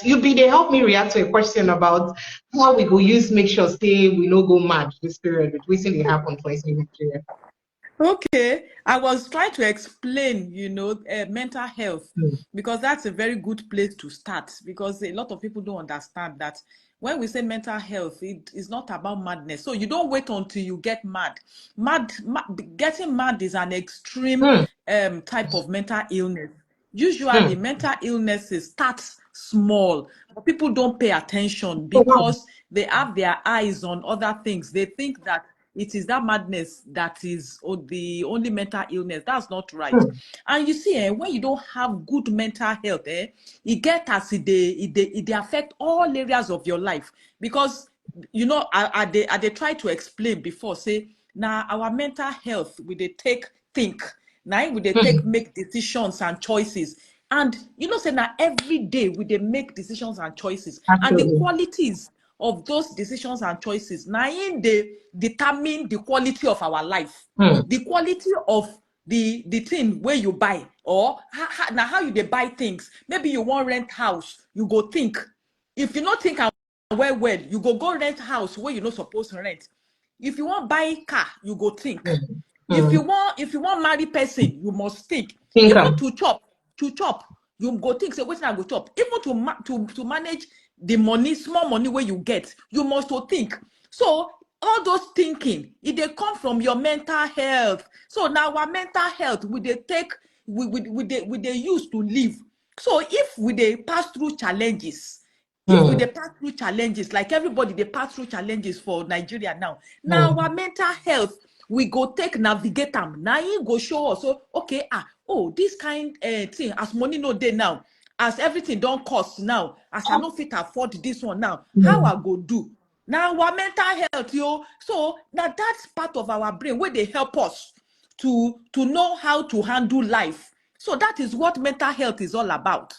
they help me react to a question about how we go use make sure say we no go mad this period, which recently happened for Nigeria. Okay, I was trying to explain, mental health, because that's a very good place to start, because a lot of people don't understand that when we say mental health, it is not about madness. So you don't wait until you get mad. Getting mad is an extreme type of mental illness. Usually, mental illnesses start small, but people don't pay attention because they have their eyes on other things. They think that it is that madness that is the only mental illness. That's not right. And you see, when you don't have good mental health, it gets as it affect all areas of your life. Because, I try to explain before, say, now our mental health, we they think. Now we they make decisions and choices. And say now every day we they make decisions and choices. Absolutely. And the qualities of those decisions and choices, now they determine the quality of our life. The quality of the thing where you buy, or how you they buy things. Maybe you want rent house, you go think. If you not think well, you go rent house where you not supposed to rent. If you want buy car, you go think. If you want marry person, you must think. Even to chop, you go think, say, what I go chop. Even to manage the money, small money where you get, you must to think. So all those thinking, they come from your mental health. So now our mental health, we they use to live. So if they pass through challenges, like everybody, they pass through challenges for Nigeria now. Now our mental health, we go take navigate them. Now you go show us, so okay, this kind thing, as money no day now, as everything don't cost now, as I no fit afford this one now, how I go do? Now our mental health, so now that's part of our brain where they help us to know how to handle life. So that is what mental health is all about,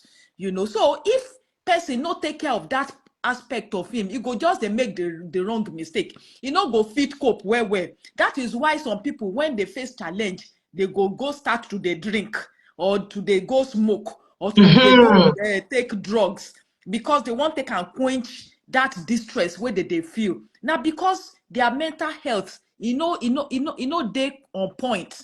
So if person not take care of that aspect of him, he go just they make the wrong mistake. Go fit cope well. That is why some people, when they face challenge, they go start to they drink, or to they go smoke, or to they go take drugs, because they want they can quench that distress where they feel. Now because their mental health, they on point.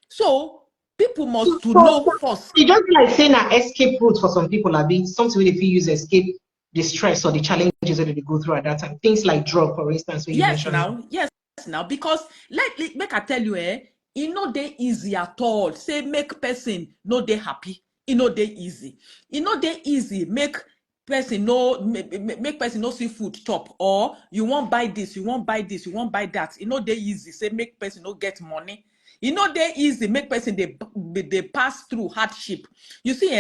So people must to know first. It just like saying an escape route for some people are being something where they feel use escape the stress or the challenges that they go through at that time. Things like drug, for instance, when you mentioned. Yes, now, because make I tell you, they easy at all. Say make person they happy. They easy. They easy. Make person make person no see food chop, or you won't buy this, you won't buy this, you won't buy that. They easy. Say make person no get money. They easy. Make person they pass through hardship. You see,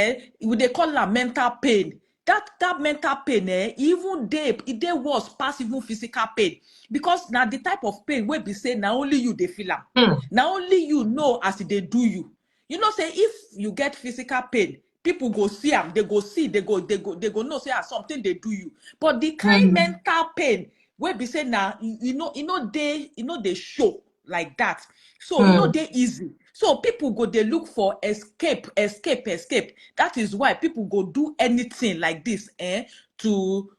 they call that mental pain. That mental pain, even they was pass even physical pain, because now the type of pain where be say now only you they feel am. Now only you know as they do you. Say if you get physical pain, people go see them, they go know say something they do you. But the kind mental pain where be say now they show like that. So they easy. So people go they look for escape. That is why people go do anything like this to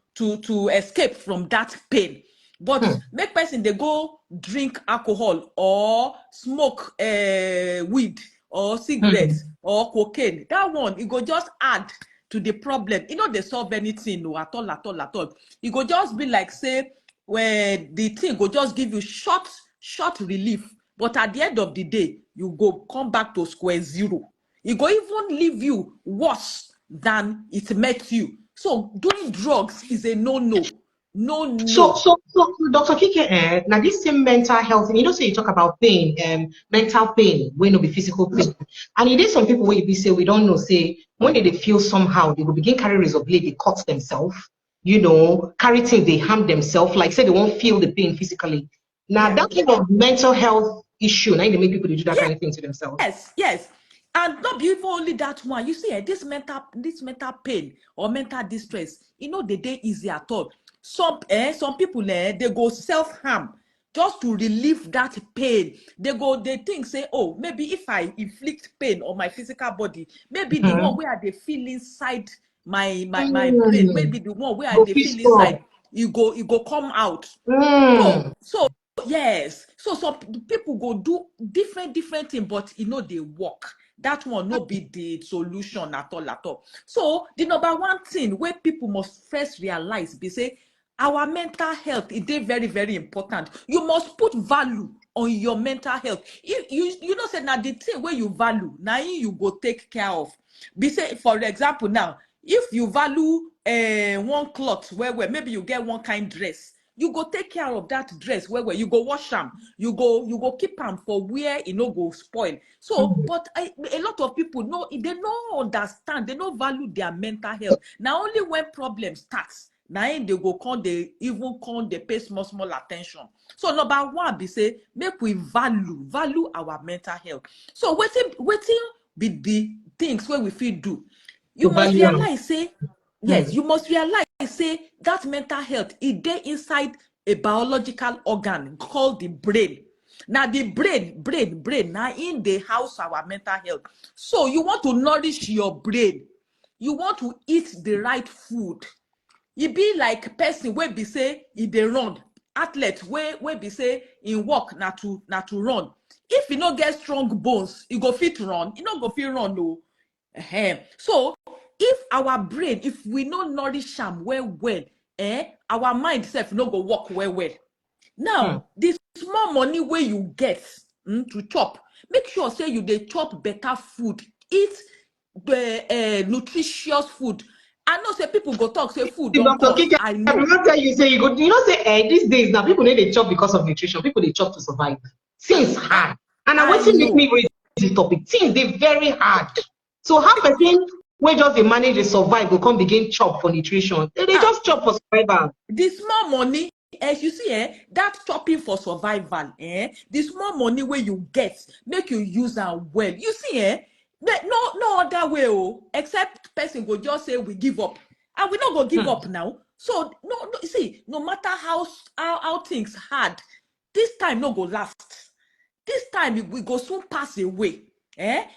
escape from that pain. But make person they go drink alcohol or smoke weed or cigarettes or cocaine. That one, it go just add to the problem. They solve anything at all. It go just be like say where the thing go just give you short relief. But at the end of the day, you go come back to square zero. It go even leave you worse than it met you. So doing drugs is a no. So Dr. Kike, now this same mental health, say you talk about pain, mental pain, when no be physical pain. And it is some people where you be say we don't know, say when they feel somehow, they will begin carry razor blade, they cut themselves, carry things, they harm themselves, like say they won't feel the pain physically. Now that kind of mental health issue, now they make people do that kind of thing to themselves. Yes. And not be only that one. You see, this mental pain or mental distress, they easy at all. Some people they go self-harm just to relieve that pain. They think, say, oh, maybe if I inflict pain on my physical body, maybe the one where they feel inside my brain, maybe the one where Go they fish feel inside, up. you go come out. So yes, so some people go do different things, but they work. That one no be the solution at all. So the number one thing where people must first realize be say our mental health is very, very important. You must put value on your mental health. If you know say now the thing where you value, now you go take care of. Be say, for example, now if you value one cloth where maybe you get one kind dress, you go take care of that dress where you go wash them, you go keep them for where it no go spoil. So but a lot of people know they don't understand, they don't value their mental health. Now only when problem starts, now they go come, they even come, they pay small attention. So number one be say make we value our mental health. So waiting be the things where we feel do. You must realize say yes, you must realize say that mental health is there inside a biological organ called the brain. Now the brain now in the house our mental health. So you want to nourish your brain, you want to eat the right food. E be like person wey be say e dey run, athlete wey be say in work na to run. If e no get strong bones, e go fit run, e no go fit run o. So if our brain, if we no nourish am well, our mind sef no go work well. Now, the small money wey you get to chop, make sure say you dey chop better food, eat the nutritious food. I know say people go talk say food don't Dr. cost. Kike, I I know. will not tell you, say you go, say these days now people need a chop because of nutrition. People they chop to survive. Things hard. And I want to make me raise this topic. Things they very hard. So how person where just they manage to survive will come begin chop for nutrition. They just chop for survival. The small money, as you see, that chopping for survival, the small money where you get, make you use them well. You see, no other way, except person go just say we give up. And we not go give up now. So no, you see, no matter how things hard, this time no go last. This time we go soon pass away.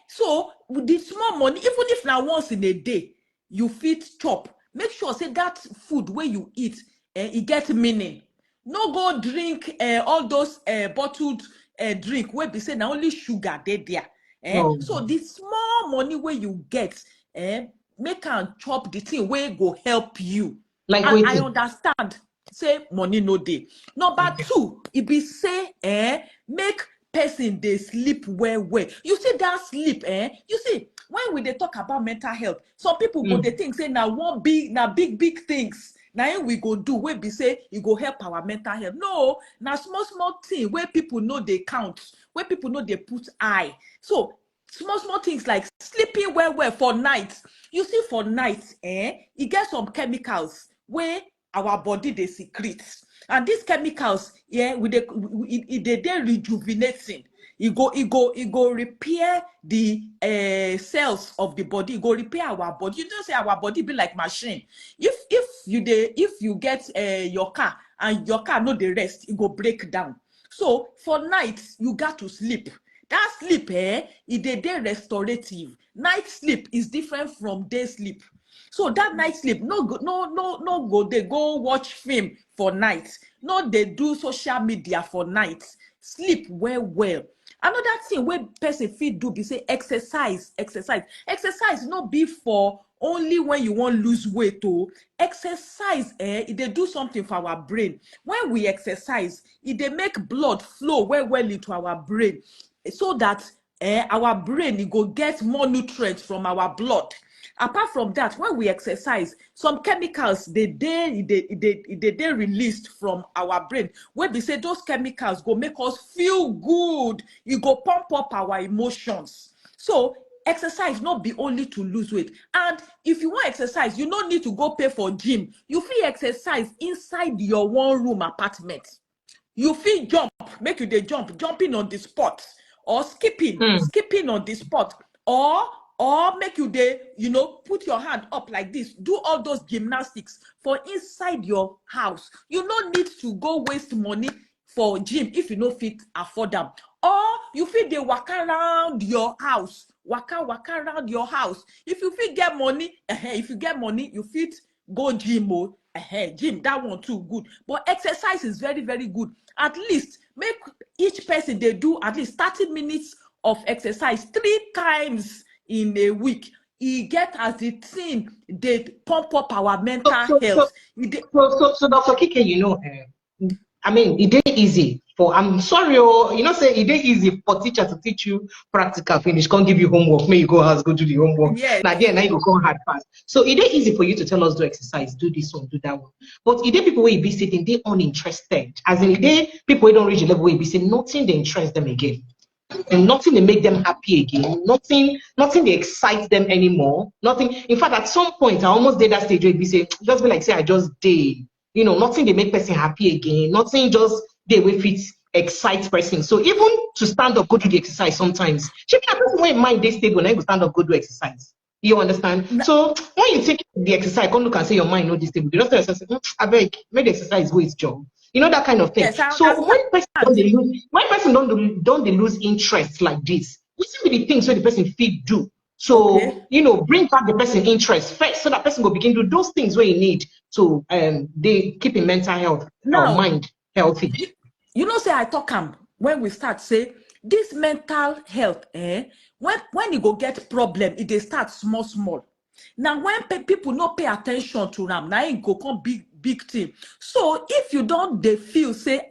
So with the small money, even if now once in a day, you fit chop. Make sure say that food where you eat, it get meaning. No go drink all those bottled drink where be say now only sugar they there. So the small money where you get, make and chop the thing where go help you. Like and I understand. Say money no day. Number two, it be say make person they sleep well. You see that sleep, you see when we they talk about mental health, some people go they think say now big things now we go do where be say it go help our mental health. No, now small thing where people know they count, where people know they put eye. So small things like sleeping well for night. You see for night, it gets some chemicals where our body they secrete, and these chemicals, they rejuvenating. It go repair the cells of the body. It go repair our body. You don't say our body be like machine. If you get your car and your car no the rest, it go break down. So for night you got to sleep. That sleep, it day restorative. Night sleep is different from day sleep. So that night sleep, no go they go watch film for night. No, they do social media for night. Sleep well. Another thing where person fit do be say exercise. Exercise not be for only when you want lose weight. Exercise, they do something for our brain. When we exercise, they make blood flow well into our brain, so that our brain it go get more nutrients from our blood. Apart from that, when we exercise, some chemicals they released from our brain. When they say those chemicals go make us feel good, it go pump up our emotions. So exercise not be only to lose weight. And if you want exercise, you don't need to go pay for gym. You feel exercise inside your one room apartment. You feel jump, make you the jumping on the spot, or skipping on the spot, or make you put your hand up like this, do all those gymnastics for inside your house. You don't need to go waste money for gym if you no fit afford them. Or you feel they walk around your house waka around your house. If you fit get money, you fit go gym, gym, that one too good. But exercise is very, very good. At least make each person they do at least 30 minutes of exercise 3 times in a week. He get as the thing they pump up our mental health. So Dr. Kike, you know, I mean, it ain't easy for, I'm sorry, say it ain't easy for teacher to teach you practical finish, can't give you homework, may you go house, go do the homework. Yes. Now you go hard fast. So it ain't easy for you to tell us do exercise, do this one, do that one. But it ain't people where you be sitting, they uninterested. As in, they people who don't reach the level where you be saying nothing they interest them again. And nothing they make them happy again. Nothing they excite them anymore. Nothing. In fact, at some point, I almost did that stage where you be say, just be like, say, I just did. You know, nothing they make person happy again. Nothing just they will fit excite person. So even to stand up, go do the exercise sometimes. She can't when mind they stable when I go stand up, go do exercise. You understand? No. So when you take the exercise, come look and say your mind not stable. The doctor says, I beg, make the exerise go its job. You know, that kind of thing. Yes, so when person don't they lose interest like this, what's be the things where the person feel do? So you know, bring back the person interest first, so that person will begin to do those things where you need to they keep in mental health or mind healthy. You know, say I talk when we start say this mental health, when you go get problem, it they start small. Now when people not pay attention to them, now it go come big thing. So if you don't they feel say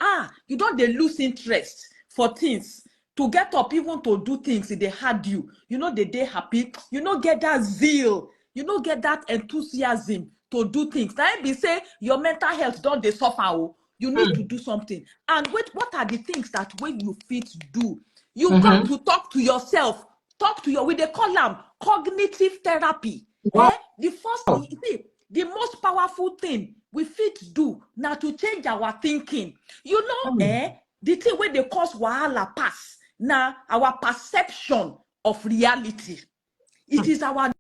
you don't they lose interest for things to get up, even to do things they had you know they happy, you know get that zeal, you know get that enthusiasm to do things. Now be say your mental health don't they suffer, you need to do something. And what are the things that when you fit do? You got to talk to yourself, they call them cognitive therapy. Wow. The first the most powerful thing we fit do now to change our thinking. You know, the thing where they cause wahala pass now our perception of reality. It is our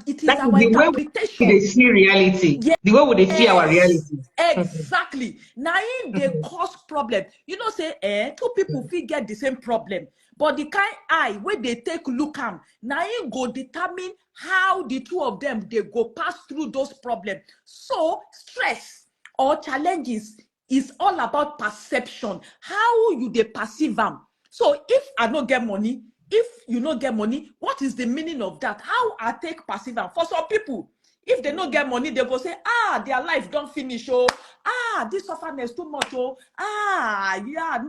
interpretation. They see reality. Yes. The way would they see our reality. Exactly. Now they cause problem. You know, say two people feel get the same problem, but the kind eye where they take look am, now it go determine how the two of them they go pass through those problems. So stress or challenges is all about perception. How you they perceive them. So if I don't get money, if you don't get money, what is the meaning of that? How I take perceive them? For some people, if they don't get money, they go say, their life don't finish, this sufferness too much,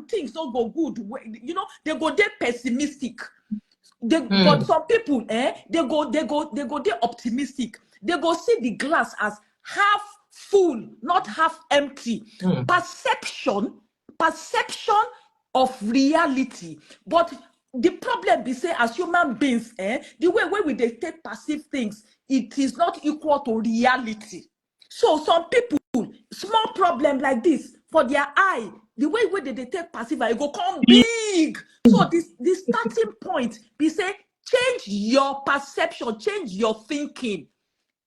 things don't go good. You know, they go there pessimistic. But some people, they go there optimistic. They go see the glass as half full, not half empty. Perception of reality. But the problem be say as human beings, the way we they take perceive things, it is not equal to reality. So some people, small problem like this, for their eye, the way they take perceive, it go come big. So this starting point, be say, change your perception, change your thinking.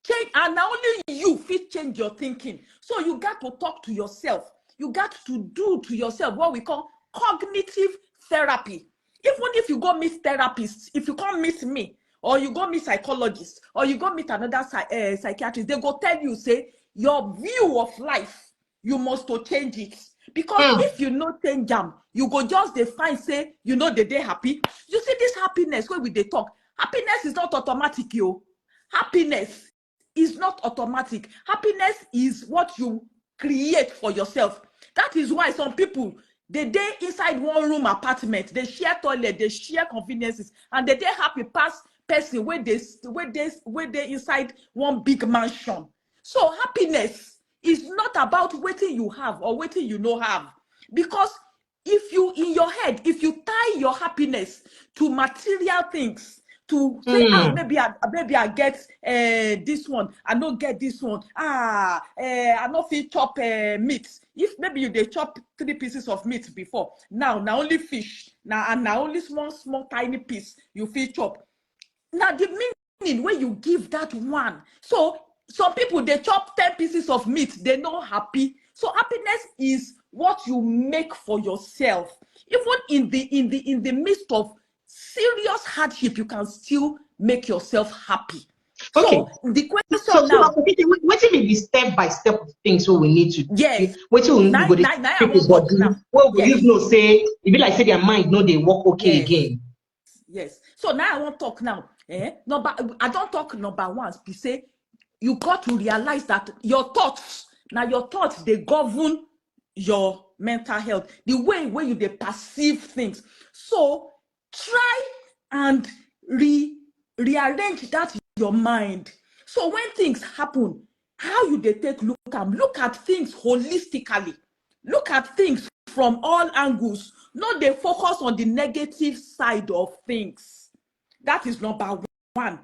Change, and now only you fit change your thinking. So you got to talk to yourself. You got to do to yourself what we call cognitive therapy. Even if you go meet therapists, if you can't meet me, or you go meet psychologist, or you go meet another psychiatrist, they go tell you, say, your view of life, you must to change it. Because if you not change them, you go just define, say, you know, they happy. You see this happiness where we they talk. Happiness is not automatic, yo. Happiness is not automatic. Happiness is what you create for yourself. That is why some people, they inside one room apartment, they share toilet, they share conveniences, and they happy pass person where they inside one big mansion. So happiness is not about waiting you have or waiting you no have. Because if you in your head, if you tie your happiness to material things, to say, maybe I get this one, I don't get this one. I don't feel chop meat. If maybe you they chop 3 pieces of meat before, now only fish, now only small tiny piece you feel chop. Now the meaning where you give that one. So some people they chop 10 pieces of meat, they're not happy. So happiness is what you make for yourself. Even in the midst of serious hardship, you can still make yourself happy. Okay. So the question So now, what will be step by step of things so we need to do? yes. What will we go I won't talk now. Well, we Yes. no say it be like say their mind no they work okay Yes. again. Yes. So now I won't talk now. I don't talk number one. Be say you got to realize that your thoughts, they govern your mental health, the way where you they perceive things. So try and rearrange that your mind. So when things happen, how you they take look at things holistically, look at things from all angles. Not they focus on the negative side of things. That is number one.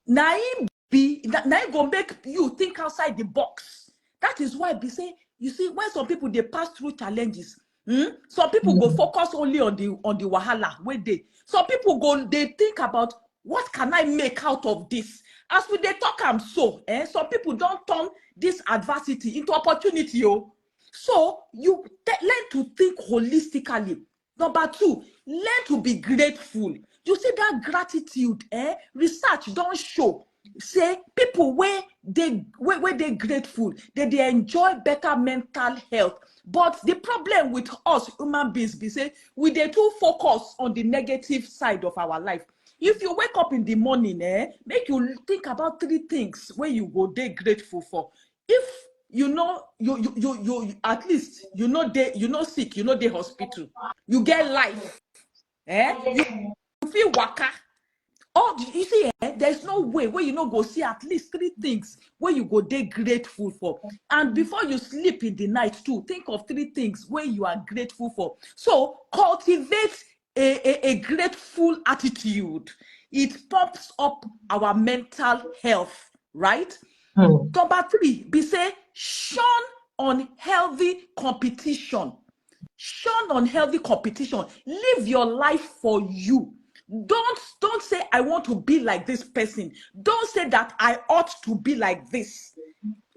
Now it go make you think outside the box. That is why we say, you see, when some people they pass through challenges, some people go focus only on the wahala where they. Some people they think about what can I make out of this. As we they talk some people don't turn this adversity into opportunity. So you learn to think holistically. Number two, learn to be grateful. You see that gratitude, research don't show. Say people where they grateful, they enjoy better mental health. But the problem with us human beings be say we dey too focus on the negative side of our life. If you wake up in the morning, make you think about 3 things where you go dey grateful for. If you at least sick, dey hospital, you get life, you feel waka. You see, there's no way where you go see at least 3 things where you go dey grateful for. And before you sleep in the night too, think of 3 things where you are grateful for. So cultivate a grateful attitude. It pumps up our mental health, right? Number 3, be say shun unhealthy competition. Shun unhealthy competition. Live your life for you. Don't say I want to be like this person. Don't say that I ought to be like this.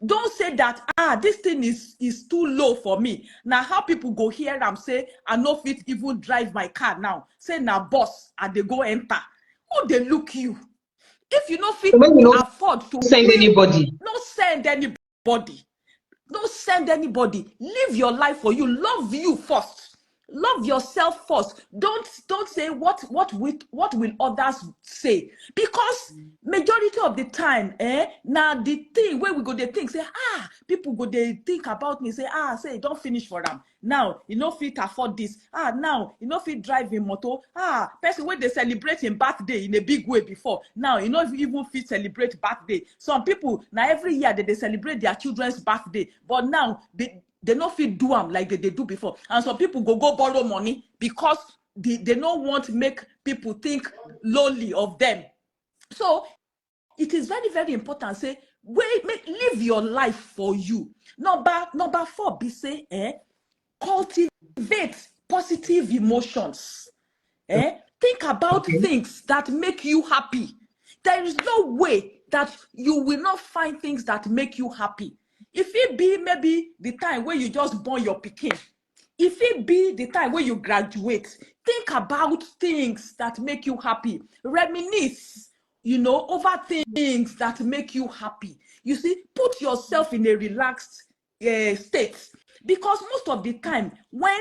Don't say that this thing is too low for me. Now how people go here and say I no fit even drive my car now. Say now boss and they go enter. Who they look you? If you no fit afford to send anybody. No send anybody. Don't send anybody. Live your life for you. Love you first. Love yourself first. Don't say what will others say, because majority of the time, now the thing where we go they think say people go they think about me say say don't finish for them. Now you no fit afford this. Now you no fit drive in motor. Person when they celebrate in birthday in a big way before. Now you no even fit celebrate birthday. Some people now every year they celebrate their children's birthday, but now they no fit do them like they do before. And some people go borrow money because they don't want to make people think lowly of them. So it is very, very important. Say, live your life for you. Number 4, be say, cultivate positive emotions. Think about things that make you happy. There is no way that you will not find things that make you happy. If it be maybe the time where you just born your pikin, if it be the time where you graduate, think about things that make you happy. Reminisce, over things that make you happy. You see, put yourself in a relaxed state. Because most of the time when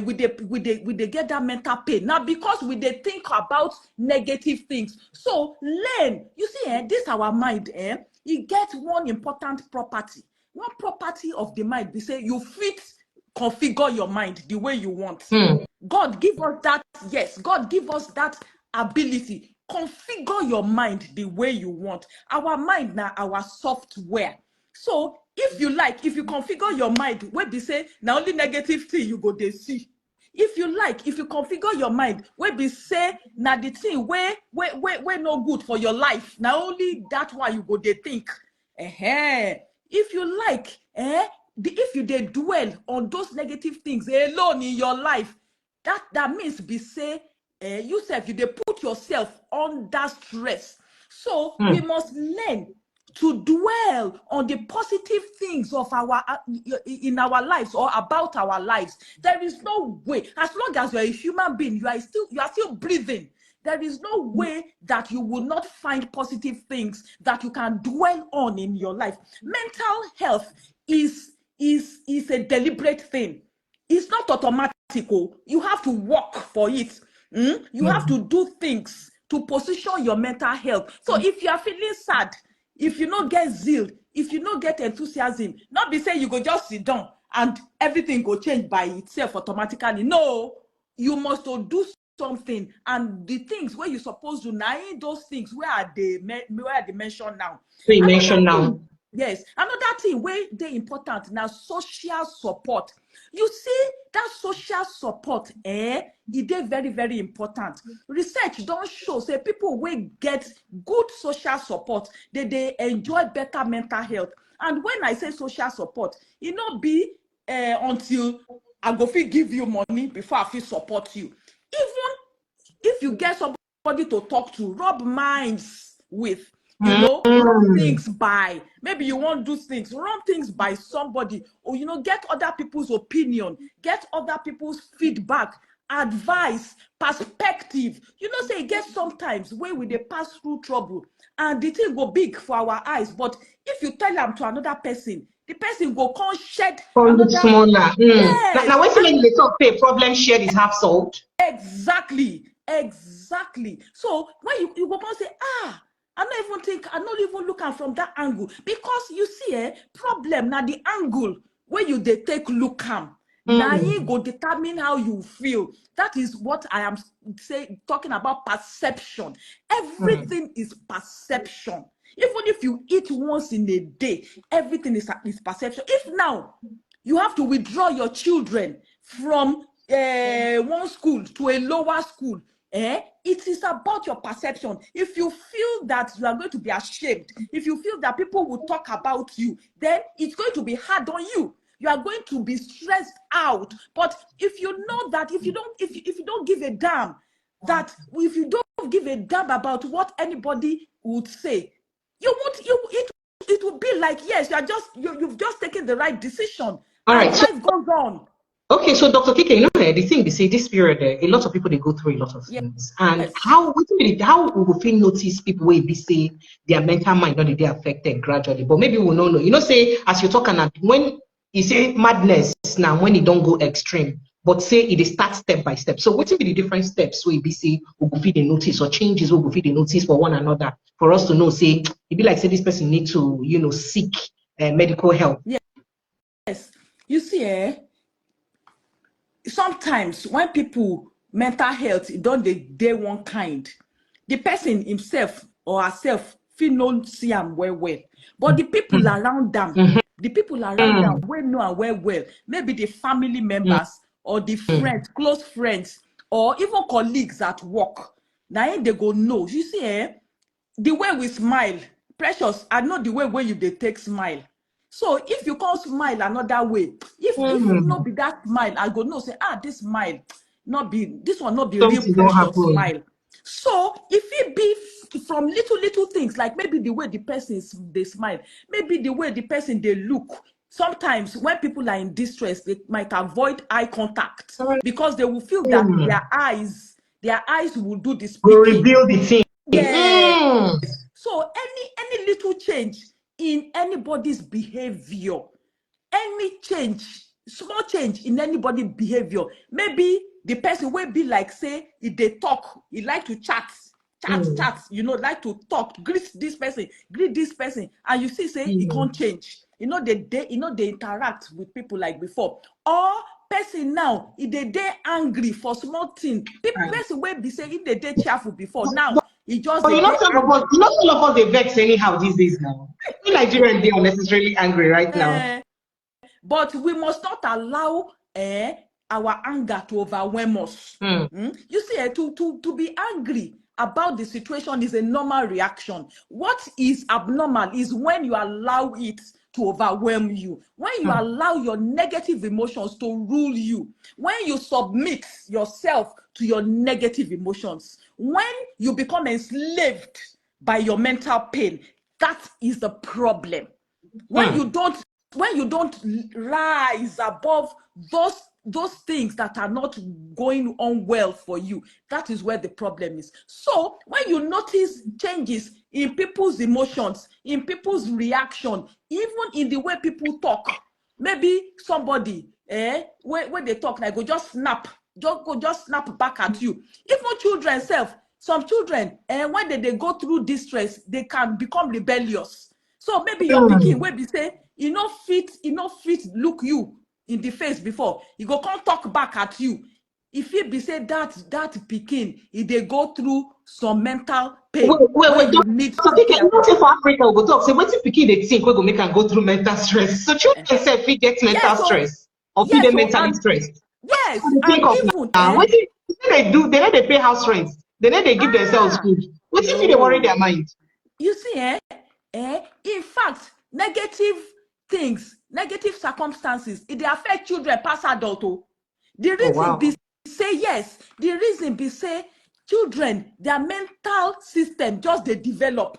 we get that mental pain, now because we they think about negative things. So learn, you see, this our mind, it gets one important property. One property of the mind, we say you fit configure your mind the way you want. God give us that, yes, God give us that ability. Configure your mind the way you want. Our mind now, our software. So if you configure your mind, where they say now only negative thing you go they see. If you configure your mind, where they say now the thing where no good for your life, now only that why you go they think. If you if you they dwell on those negative things alone in your life, that means be say yourself you they put yourself under stress. So we must learn to dwell on the positive things of in our lives or about our lives. There is no way, as long as you're a human being, you are still breathing. There is no way that you will not find positive things that you can dwell on in your life. Mental health is a deliberate thing. It's not automatic. You have to work for it. You have to do things to position your mental health. So if you are feeling sad, if you don't get zeal, if you don't get enthusiasm, not be saying you go just sit down and everything go change by itself automatically. No, you must do something, and the things where you supposed to now, those things where they mentioned now. We mentioned now. Yes, another thing where they important now, social support. You see that social support, it is very, very important. Research don't show, say people will get good social support, they enjoy better mental health. And when I say social support, it not be until I go fit give you money before I fit support you. Even if you get somebody to talk to, rub minds with, run things by. Maybe you want to do things, run things by somebody, or get other people's opinion, get other people's feedback, advice, perspective. Say it gets sometimes where we they pass through trouble and the thing go big for our eyes. But if you tell them to another person, the person go come shed another smaller. Yes. Now when they talk, say problem shared is half solved. Exactly. So when you go and say, I don't even look at from that angle, because you see problem now the angle where you they take look at. Now you go determine how you feel. That is what I am talking about, perception. Everything is perception. Even if you eat once in a day, everything is perception. If now you have to withdraw your children from one school to a lower school, it is about your perception. If you feel that you are going to be ashamed, if you feel that people will talk about you, then it's going to be hard on you. You are going to be stressed out. But if you know that if you don't give a damn, that if you don't give a damn about what anybody would say, it would be like, yes, you've just taken the right decision. All right, life goes on. Okay, so Dr. Kike, the thing they say this period, a lot of people they go through a lot of things, and yes. how we feel notice people where they say their mental mind not they affected gradually, but maybe we don't know. Say as you're talking about when you say madness now when it don't go extreme, but say it start step by step. So what will be the different steps where we say we go feed the notice or changes we go feed the notice for one another for us to know? Say it be like say this person need to seek medical help. Yes, you see, sometimes when people mental health don't they one kind, the person himself or herself feel no see them well, but the people around them, we know and well, maybe the family members or the friends, close friends, or even colleagues at work. Now they go know. You see, the way we smile, Precious, I know the way you they take smile. So if you can't smile another way, if not be that smile, I go no say this smile this one not be real Precious smile. So if it be from little things, like maybe the way the person they smile, maybe the way the person they look. Sometimes when people are in distress, they might avoid eye contact because they will feel that their eyes will do the speaking. Will reveal the thing. Yes. So any little change in anybody's behavior, any change, small change in anybody's behavior, maybe the person will be like, say, if they talk, he like to chat, like to talk, greet this person, and you see, say, he can't change. They interact with people like before. Or person now, if they angry for small thing, person will be saying if they cheerful before. Now, he just some of us they vex anyhow these days now. Nigerians they are unnecessarily angry right now. But we must not allow our anger to overwhelm us. You see, to be angry about the situation is a normal reaction. What is abnormal is when you allow it to overwhelm you, when you allow your negative emotions to rule you, when you submit yourself to your negative emotions, when you become enslaved by your mental pain. That is the problem. When you don't rise above those things that are not going on well for you, that is where the problem is. So when you notice changes in people's emotions, in people's reaction, even in the way people talk, maybe somebody when they talk, like go just snap back at you. Even children self, some children, when they go through distress, they can become rebellious. So maybe your pikin will be say, you know fit look you in the face before, you go come talk back at you. If it be say that pikin, if they go through some mental pain, wait, you need so you not say for Africa, we go talk, say wetin pikin dey think we go make am go through mental stress. So children self fit get mental stress or fit them mentally stressed. Yes, What do they think of now? What they do? They know they pay house rent. They know they give themselves food. What if they worry their mind? You see, in fact, negative things, negative circumstances, it they affect children past adult. The reason be say yes. The reason be say children, their mental system just they develop,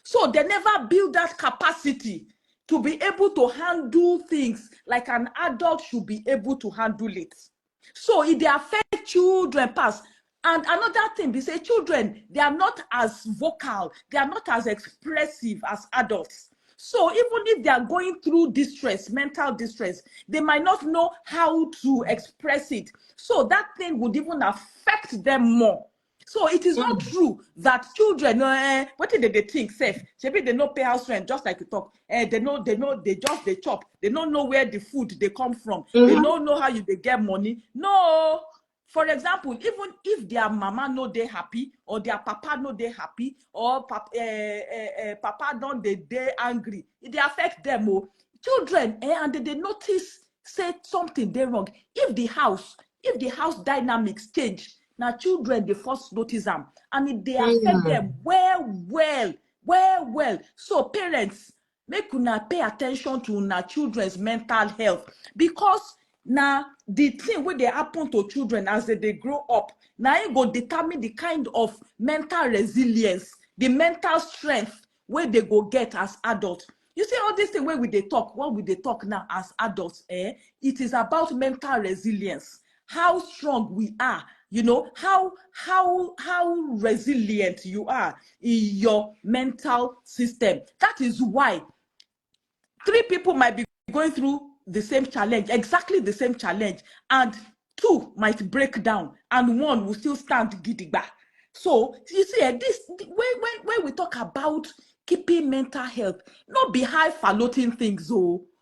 so they never build that capacity to be able to handle things like an adult should be able to handle it. So it they affect children past. And another thing, they say children, they are not as vocal, they are not as expressive as adults. So even if they are going through distress, mental distress, they might not know how to express it. So that thing would even affect them more. So it is not true that children, what did they think safe? Maybe they don't pay house rent, just like you talk. They just they chop. They don't know where the food they come from. They don't know how they get money. No. For example, even if their mama no they happy, or their papa no they happy, or papa don't they angry, it they affect them. Children, and they notice say something they wrong. If the house dynamics change, now children they first notice them, and it they affect them well. So parents, make una pay attention to una children's mental health, because now the thing where they happen to children as they grow up, now it go determine the kind of mental resilience, the mental strength where they go get as adults. You see all this thing where they talk, what we they talk now as adults, it is about mental resilience, how strong we are, you know, how resilient you are in your mental system. That is why 3 people might be going through the same challenge, exactly the same challenge, and 2 might break down and 1 will still stand gidigba. So you see, this when we talk about keeping mental health, not be highfalutin things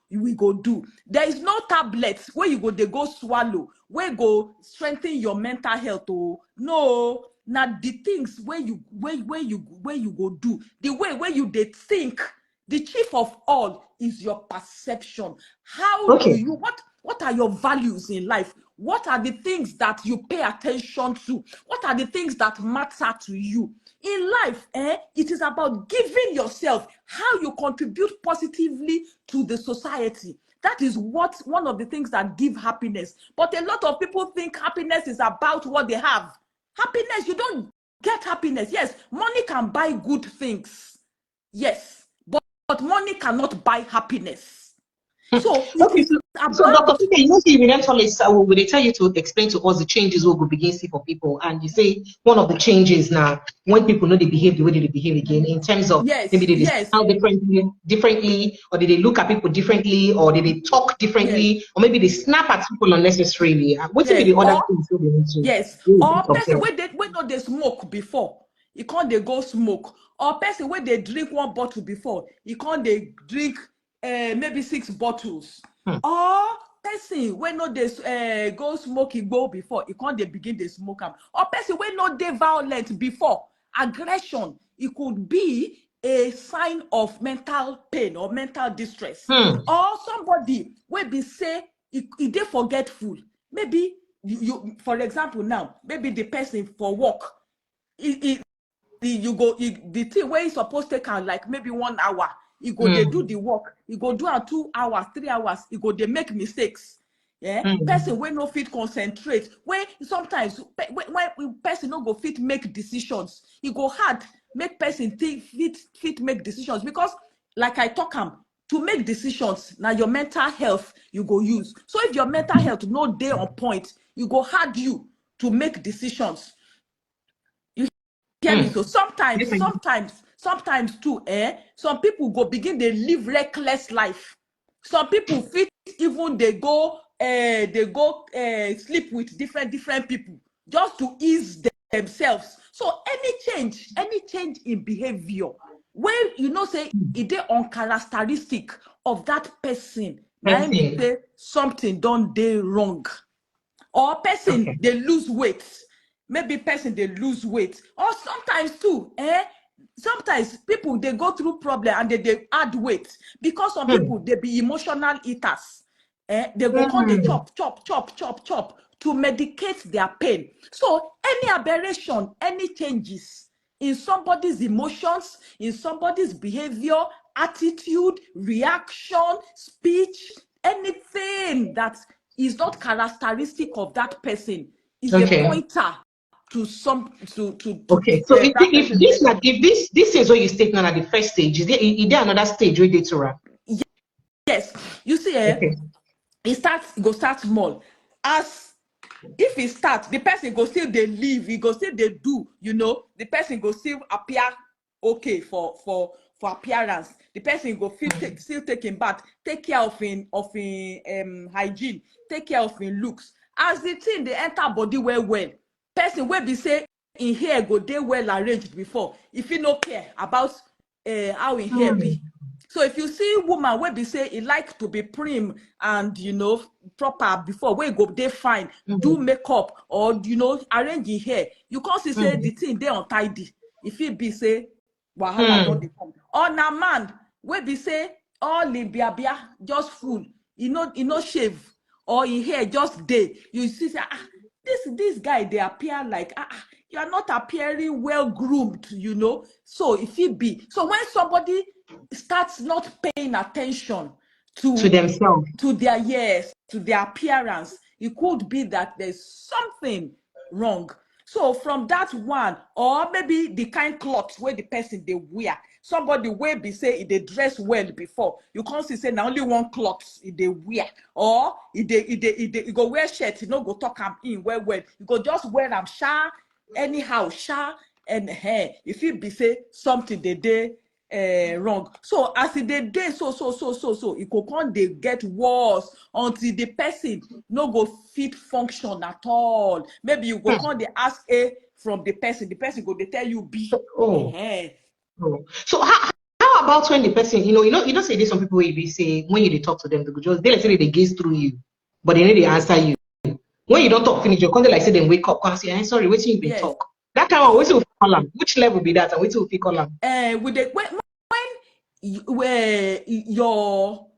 we go do. There is no tablets where you go they go swallow, where go strengthen your mental health. No, now the things where you go do, the way where you they think. The chief of all is your perception. How do you, what are your values in life? What are the things that you pay attention to? What are the things that matter to you? In life, it is about giving yourself, how you contribute positively to the society. That is one of the things that give happiness. But a lot of people think happiness is about what they have. Happiness, you don't get happiness. Yes, money can buy good things. Yes. But money cannot buy happiness. So so Dr. Kike, you know, we then they tell you to explain to us the changes we will begin to see for people, and you say one of the changes now when people know they behave the way they behave again, in terms of maybe they sound differently, or they look at people differently, or they talk differently, or maybe they snap at people unnecessarily. What will be the other things they need to? Yes, or person when not they smoke before, you can't they go smoke. Or person when they drink 1 bottle before, you can't they drink maybe 6 bottles. Or person when not they go smoke go before, you can't they begin they smoke them. Or person when not they violent before, aggression, it could be a sign of mental pain or mental distress. Or somebody when be say if they forgetful, maybe you for example now, maybe the person for work, the thing where you supposed to take out like maybe 1 hour, you go they do the work, you go do 2 hours, 3 hours, you go they make mistakes. person wey no fit concentrate, wey sometimes when person no go fit make decisions, e go hard make person fit make decisions, because like I talk to make decisions now your mental health you go use. So if your mental health no dey on point, you go hard you to make decisions. You hear me? So sometimes too, some people go begin they live reckless life. Some people fit even they go sleep with different people just to ease themselves. So any change in behavior, when you know say it is uncharacteristic of that person, now say something don't dey wrong. Or person they lose weight, maybe person they lose weight, or sometimes too, sometimes people they go through problem and they add weight, because some people they be emotional eaters. They go on they chop to medicate their pain. So any aberration, any changes in somebody's emotions, in somebody's behavior, attitude, reaction, speech, anything that is not characteristic of that person is a pointer to some so if this is what you state now at the first stage, is there another stage where they to wrap? Yes, you see, it go start small. As if it starts, the person go still they live, he go still they do, the person go still appear okay for appearance. The person go still taking bath, take care of him hygiene, take care of him looks. As the thing they enter body well, person will be say in hair go dey well arranged before, if you no care about how in hair be. So if you see woman where be say he like to be prim and proper before, where go they fine, do makeup or arrange his hair, you can't see say the thing they untidy. If it be say wahala don't they come. Or na man where be say all the bia just full, no shave, or in hair just day. You see say this guy they appear like you are not appearing well groomed, So if it be so, when somebody starts not paying attention to themselves, to their appearance, it could be that there's something wrong. So from that one, or maybe the kind clothes where the person they wear, somebody will be say they dress well before, you can't say now only one clothes they wear, or it go wear shirt, go talk in well, you go just wear them anyhow, and hair. If it be say something they wrong. So as it dey so it go come they get worse until the person no go fit function at all. Maybe you go come they ask A from the person go they tell you B. So how about when the person, say there's some people where you say when you talk to them, they go just they say they gaze through you, but they need to answer you. When you don't talk finish, you come like say them wake up, come say, sorry, wait till you be talk. That time I will call them. Which level be that? And wait till we call them. When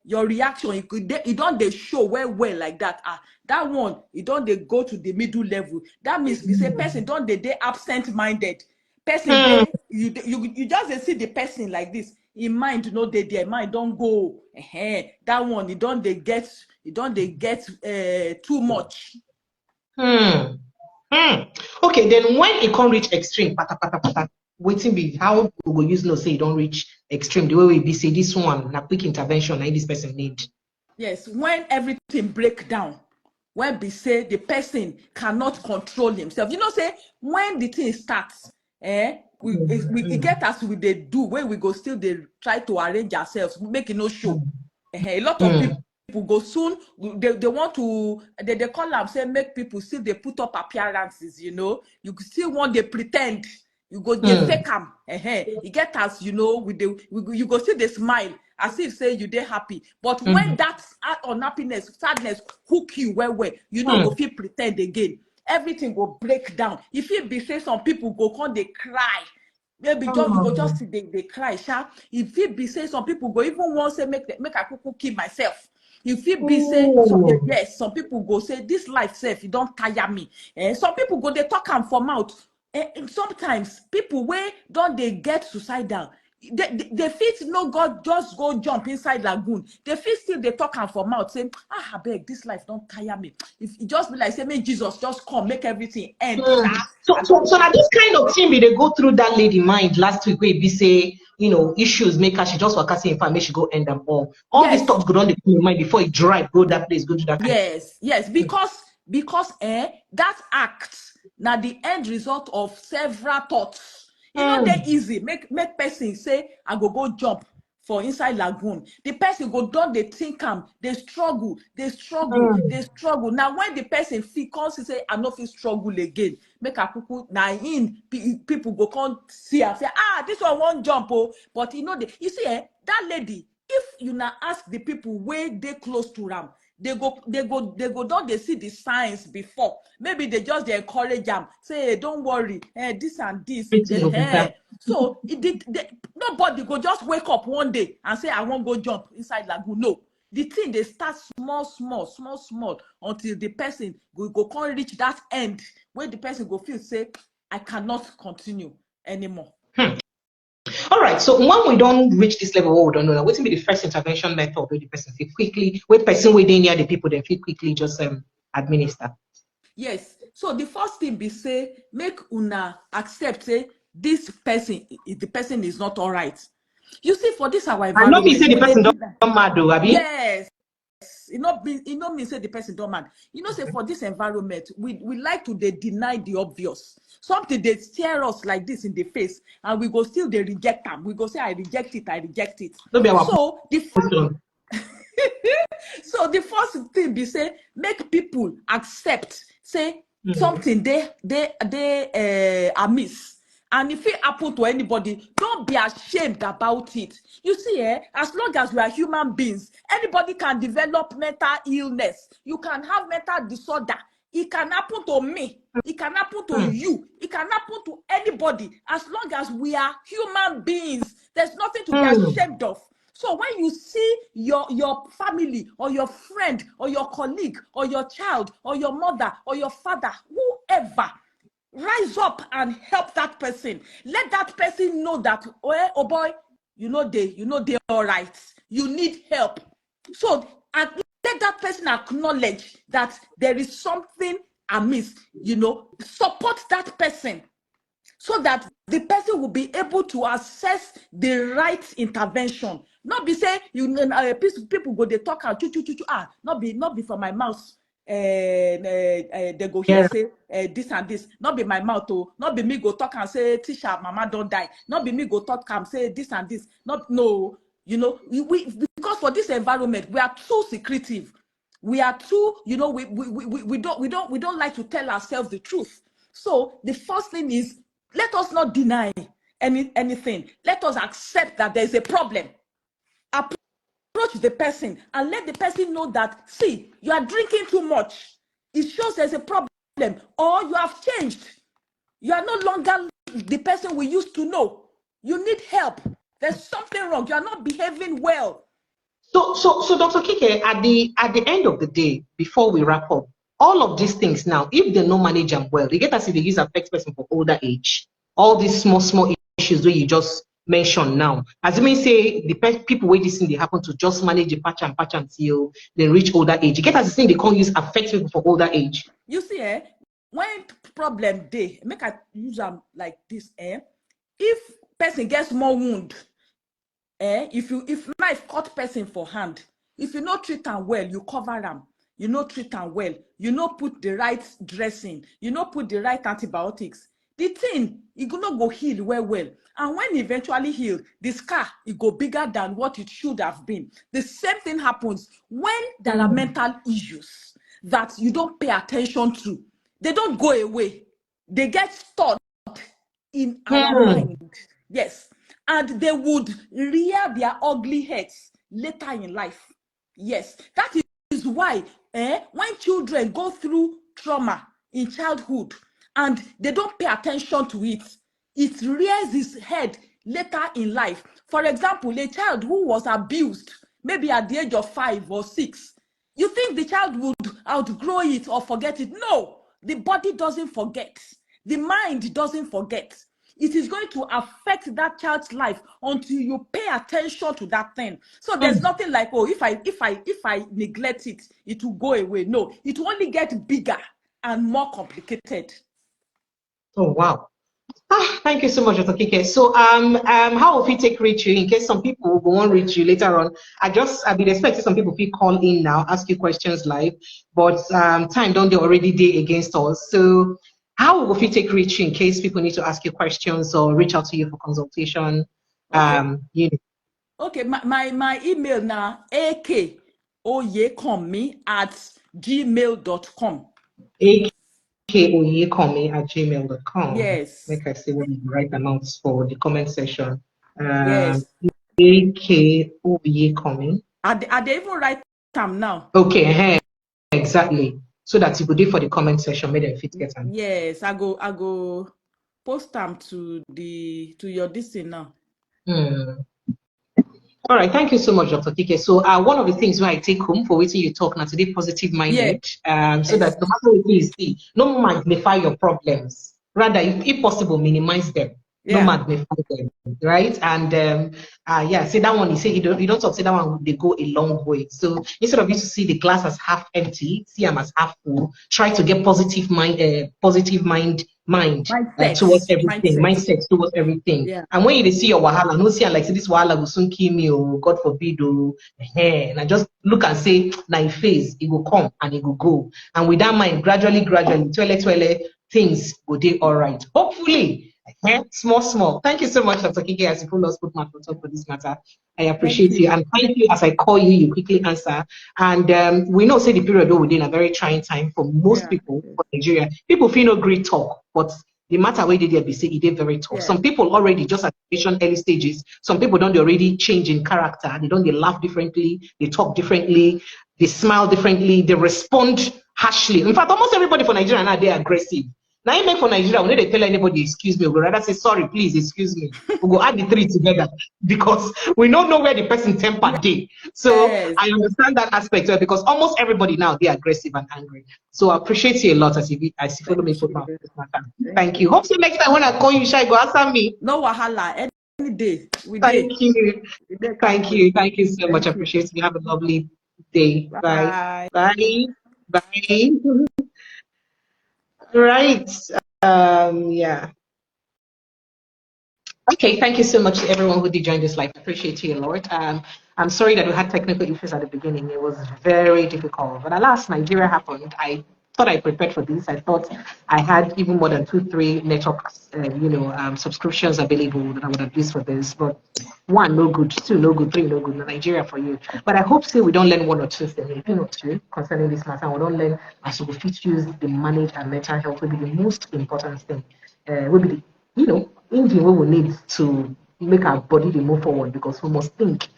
your reaction, you don't they show well like that. That one, you don't they go to the middle level. That means we say person don't they absent-minded. Person you just see the person like this. In mind, their mind don't go. That one, you don't they get too much. Okay, then when it can't reach extreme, pata, waiting be how we go use say you don't reach extreme. The way we be say this one, a quick intervention, this person need. Yes, when everything break down, when we say the person cannot control himself. Say when the thing starts, we get us with the do where we go still they try to arrange ourselves, make it no show. A lot of people go soon, they want to they call them say make people still they put up appearances, you still want they pretend. You go they fake them. You get us, with you go see the smile as if say you they happy. But when that unhappiness, sadness hook you well, go feel pretend again. Everything will break down. If it be say some people go come they cry. Maybe you go just see they cry, If it be say some people go even want say make I kill myself. If it be say yes, some people go say this life self, you don't tire me. Some people go they talk and from out. Sometimes people where don't they get suicidal, they fit no God just go jump inside lagoon. They fit still they talk and for mouth saying, I beg, this life don't tire me. If it just be like say, make Jesus just come, make everything end. So now this kind of thing they go through that lady mind last week where be say, issues make her she just work as information she go end them all. All these thoughts go on the mind before it drive, go that place, go to that kind yes, because that act now the end result of several thoughts. They easy. Make person say, I go jump for inside lagoon. The person go down, they think they struggle. Now when the person comes to say, I no feel struggle again, make a people people go come see and say, this one won't jump. But you see, that lady, if you now ask the people where they close to them, they go down, they see the signs before. Maybe they encourage them, say, hey, don't worry, this and this. So nobody go just wake up one day and say, I won't go jump inside lagoon. No. The thing they start small until the person go can't reach that end where the person go feel say, I cannot continue anymore. All right, so when we don't reach this level, we don't know what's be the first intervention method where the person feel quickly, where person within near the people then feel quickly just administer. Yes. So the first thing be say, make una accept say this person, the person is not all right. You see, for this our environment. I know me say the person don't mad though, Abi. Yes. It not mean say the person don't mad. Say for this environment, we like to deny the obvious. Something they stare us like this in the face, and we go still they reject them. We go say, I reject it. So the first thing be say, make people accept, say something they are miss. And if it happen to anybody, don't be ashamed about it. You see, as long as we are human beings, anybody can develop mental illness. You can have mental disorder. It can happen to me. It can happen to you. It can happen to anybody. As long as we are human beings, there's nothing to be ashamed of. So when you see your family or your friend or your colleague or your child or your mother or your father, whoever, rise up and help that person. Let that person know that, oh boy, they all right. You need help. So let that person acknowledge that there is something amiss. Support that person so that the person will be able to assess the right intervention. Not be say people go they talk and not be from my mouth. They go here say this and this, not be my mouth, not be me go talk and say Tisha mama don't die, not be me go talk and say this and this, because for this environment we are too secretive, we are too we don't like to tell ourselves the truth. So the first thing is, let us not deny anything. Let us accept that there is a problem. Approach the person and let the person know that, see, you are drinking too much. It shows there's a problem, or you have changed. You are no longer the person we used to know. You need help. There's something wrong. You are not behaving well. So Dr. Kike, at the end of the day, before we wrap up, all of these things now, if they don't manage them well, you get as if they use affect person for older age. All these small issues that you just mentioned now, as you may say, the people where this thing they happen to just manage the patch until they reach older age. You get as the thing they can't use affect people for older age. You see, when problem day, make I use them like this, if person gets more wound, if knife cut person for hand, if you not treat them well, you cover them. You not treat them well. You not put the right dressing. You not put the right antibiotics. The thing, it gonna go heal well. And when eventually heal, the scar, it go bigger than what it should have been. The same thing happens when there are mental issues that you don't pay attention to. They don't go away. They get stored in our mind. Yes. And they would rear their ugly heads later in life. Yes. That is why when children go through trauma in childhood and they don't pay attention to it, it rears its head later in life. For example, a child who was abused, maybe at the age of 5 or 6, you think the child would outgrow it or forget it? No, the body doesn't forget. The mind doesn't forget. it is going to affect that child's life until you pay attention to that thing. So there's nothing like, oh, if I neglect it, it will go away. No, it will only get bigger and more complicated. Oh, wow. Thank you so much, Dr. Kike. So, how will we take reach you in case some people will want to reach you later on? I've been expecting some people will call in now, ask you questions live, but time don't they already day against us. So, how will we take reach you in case people need to ask you questions or reach out to you for consultation? Okay. Okay, my email now, Kike Oyekanmi @gmail.com. Kike Oyekanmi @gmail.com. Yes. Like I say, when you write amounts for the comment section. Yes. Kike Oyekanmi. Are they even write them now? Okay, exactly. So that you go do for the comment section, make them fit get them. Yes, I go post them to your listing now. All right, thank you so much, Dr. Kike. So one of the things when I take home for waiting you talk now today, positive minded, so that no matter what you see, no magnify your problems. Rather, if possible, minimize them. Yeah. No magnify them, right? And say that one. You say you don't talk. Say that one. They go a long way. So instead of you to see the glass as half empty, see them as half full. Try to get positive mind towards everything, mindset towards everything. Yeah. And when you see your wahala, no see like say this wahala will soon kill me, or God forbid, or and I just look and say, na phase, it will come and it will go. And with that mind, gradually, twele, things will do all right. Hopefully. Small. Thank you so much, Dr. Kike, as you put us put my talk for this matter. I appreciate you. And thank you as I call you, you quickly answer. And we know say the period within a very trying time for most people for Nigeria. People feel no great talk, but the matter where they be say it is very tough. Yeah. Some people already just at early stages, some people don't already change in character, they don't, they laugh differently, they talk differently, they smile differently, they respond harshly. In fact, almost everybody for Nigeria now they're aggressive. Now, you make for Nigeria, when they tell anybody, excuse me, we'll rather say, sorry, please, excuse me. We'll go add the three together because we don't know where the person temper day. So I understand that aspect because almost everybody now, they're aggressive and angry. So I appreciate you a lot as you follow me. Thank you. Hope so next time when I call you, Shai, go answer me. No wahala, any day. Thank you. Thank you so much. I appreciate you. Have a lovely day. Bye. Bye. Right. Yeah. Okay, thank you so much to everyone who did join this live. I appreciate you a lot. I'm sorry that we had technical issues at the beginning. It was very difficult. But alas, Nigeria happened. I thought I prepared for this. I thought I had even more than 2-3 networks, subscriptions available that I would have used for this. But 1, no good. 2, no good. 3, no good. Nigeria for you. But I hope we don't learn 1 or 2 things, 1 or 2 concerning this matter. We don't learn as we fit use the manage and mental health will be the most important thing. Will be the, engine we will need to make our body move forward because we must think,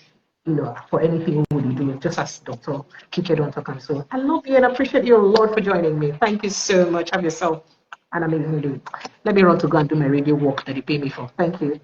for anything we will do, just as Dr. Kike don't talk. So I love you and appreciate you a lot for joining me. Thank you so much. Have yourself an amazing day. Let me run to go and do my radio work that they pay me for. Thank you.